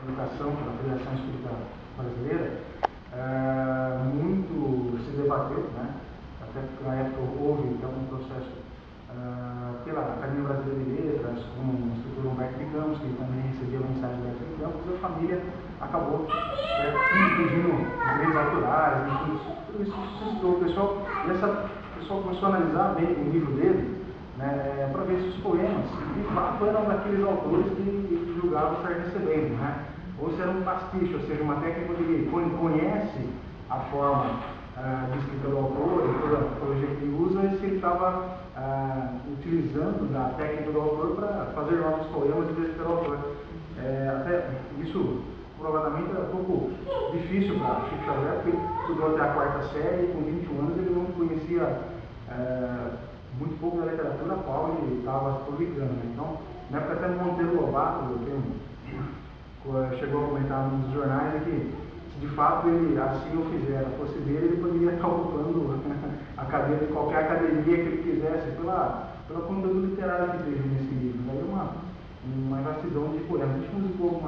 educação, pela Federação Espírita Brasileira, muito se debateu, né? Até porque na época houve um processo pela Academia Brasileira de Letras, com o escritor Humberto de Campos, que também recebia a mensagem de Humberto de Campos, e a família acabou pedindo direitos autorais, tudo isso suscitou o pessoal, e o pessoal começou a analisar bem o livro dele, né, para ver se os poemas, de fato, eram daqueles autores que julgavam estar recebendo, né? Ou se era um pastiche, ou seja, uma técnica onde ele conhece a forma de escrita do autor, e toda a metodologia que ele usa, e se ele estava utilizando da técnica do autor para fazer novos poemas de vez pelo autor. Até isso, provavelmente, era um pouco difícil para Chico Xavier, porque ele estudou até a 4ª série, e com 21 anos ele não conhecia muito pouco da literatura a qual ele estava publicando. Né? Então, na época até Monteiro Lobato chegou a comentar nos jornais que, se de fato ele assim o fizer, fosse dele, ele poderia estar ocupando a cadeira de qualquer academia que ele quisesse, pela conteúdo literário que teve nesse livro. Daí uma vastidão de poemas. A gente musicou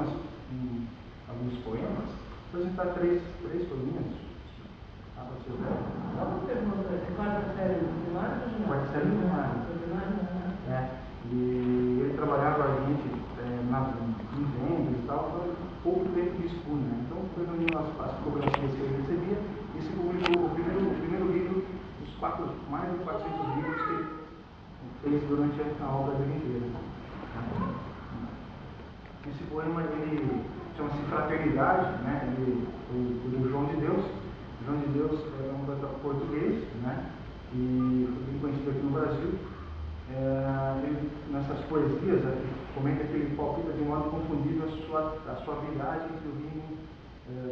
alguns poemas, vou apresentar três poeminhas. Pode ser breve? Qual pergunta? 4ª série do primário ou ginásio? 4ª série do primário. E ele trabalhava a gente em vendas e tal, foi pouco tempo de estudo, né? Então, foi reunindo as fotografias que ele recebia e se publicou o primeiro livro dos mais de 400 livros que ele fez durante a obra dele inteira. Esse poema, ele chama-se Fraternidade, né? Ele foi do João de Deus. João de Deus é um poeta português, né? E foi bem conhecido aqui no Brasil. Ele, nessas poesias, comenta que ele palpita de modo confundível a suavidade entre o ritmo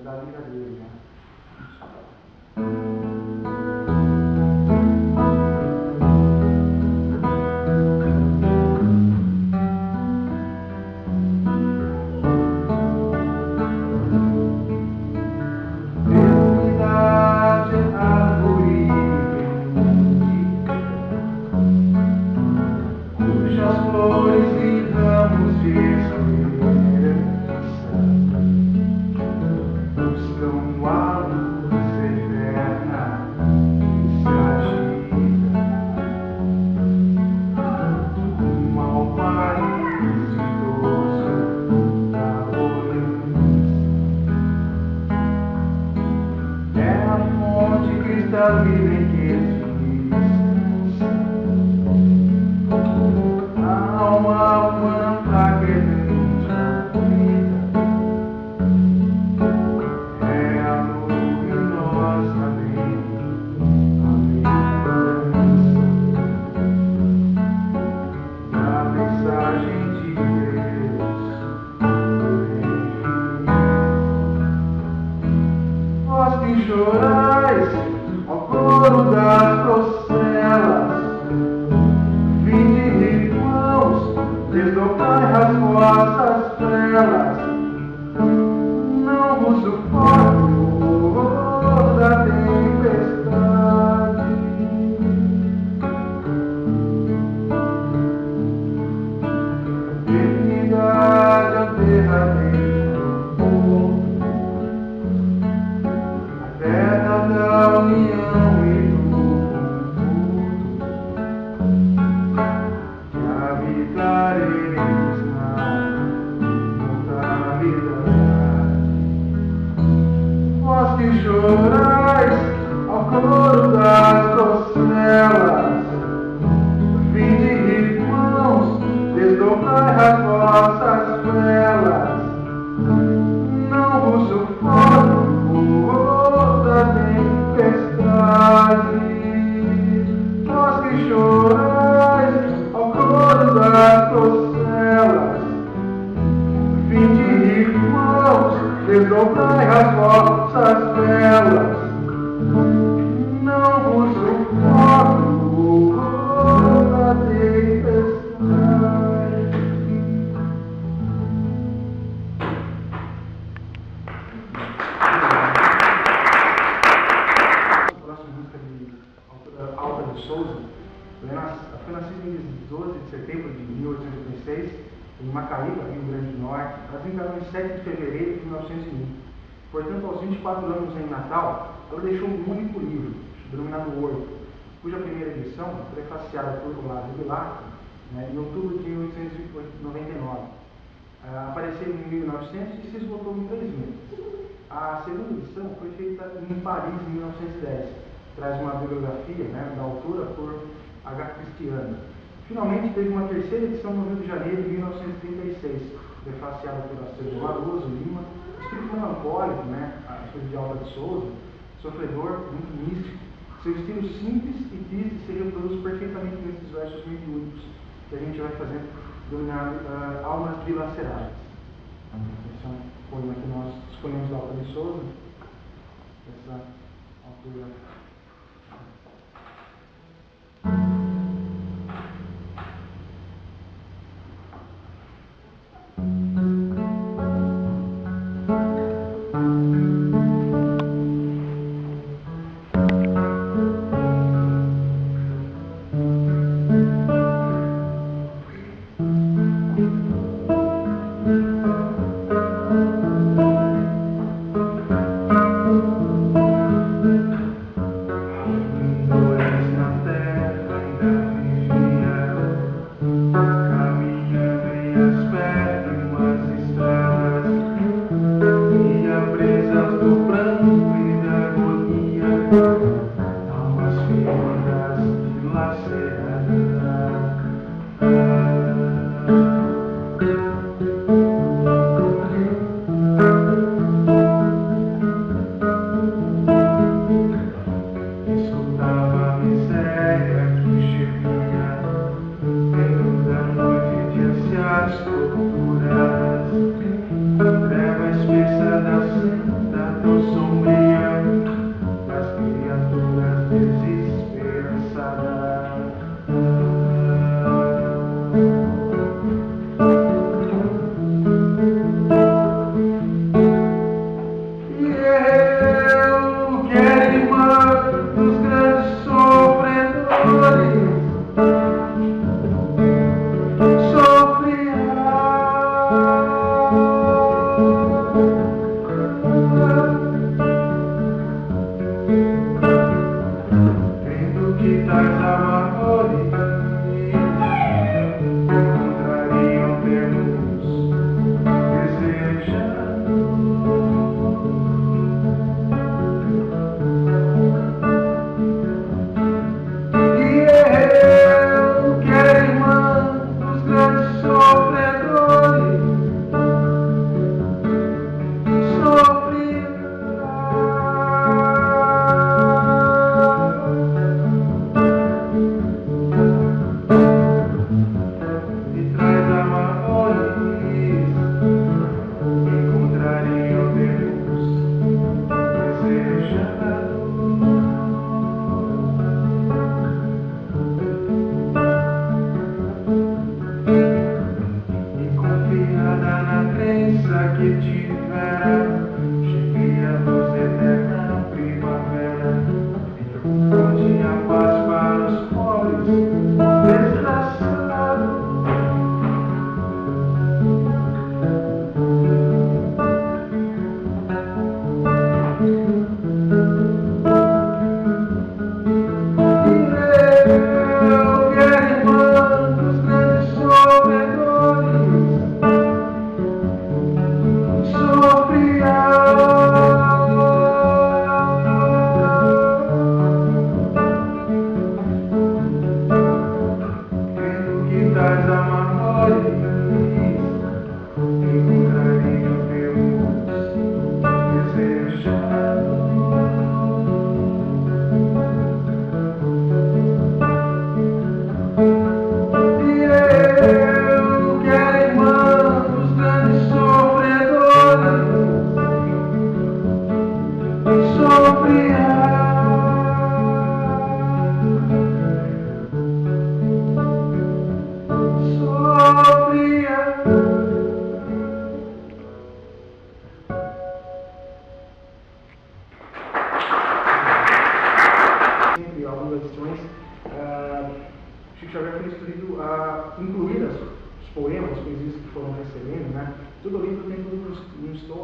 da lira dele. Né? Foi nascido em 12 de setembro de 1836 em Macaíba, Rio Grande do Norte. Ela desencarnou em 7 de fevereiro de 1901. Portanto, aos 24 anos em Natal, ela deixou um único livro, denominado Horto, cuja primeira edição, prefaciada por Olavo Bilac, em outubro de 1899, apareceu em 1900 e se esgotou em 3 meses. A segunda edição foi feita em Paris em 1910, traz uma bibliografia da autora por H. Cristiano. Finalmente, teve uma terceira edição no Rio de Janeiro, em 1936, prefaciada por Acervo Maroso Lima, espírito melancólico, filho de Alba de Souza, sofredor, muito místico. Seu estilo simples e triste se reproduz perfeitamente nesses versos mediúnicos que a gente vai fazer, denominado Almas Dilaceradas. Esse é um poema que nós escolhemos da Alba de Souza, essa autora.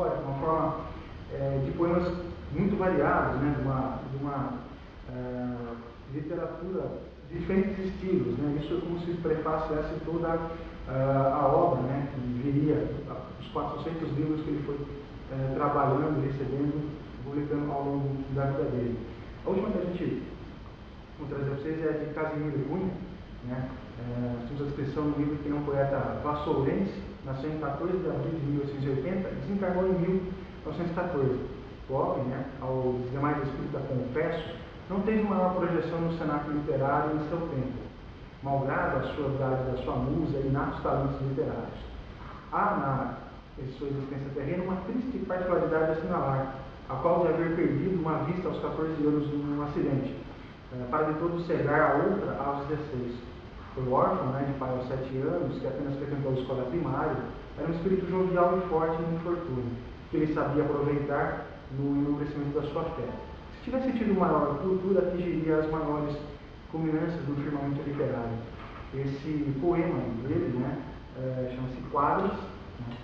histórica, uma forma de poemas muito variados, né, de uma literatura de diferentes estilos, né, isso é como se prefaciasse toda a obra, né, que viria, os 400 livros que ele foi trabalhando, recebendo, publicando ao longo da vida dele. A última que a gente vou trazer para vocês é a de Casimiro Cunha, né? Temos a descrição do livro que é um poeta vassourense, nasceu em 14 de abril de 1880 e desencarnou em 1914. Pobre, né, aos demais escritos confesso, não teve maior projeção no cenáculo literário em seu tempo, malgrado a sua habilidade da sua musa e inatos talentos literários. Há na sua existência terrena uma triste particularidade a assinalar, a qual de haver perdido uma vista aos 14 anos num acidente, para de todo cegar a outra aos 16. Foi órfão, né, de pai aos 7 anos, que apenas frequentou a escola primária, era um espírito jovial e forte no infortúnio, que ele sabia aproveitar no enobrecimento da sua fé. Se tivesse tido maior cultura, atingiria as maiores culminâncias do firmamento literário. Esse poema dele, né, chama-se Quadros, né,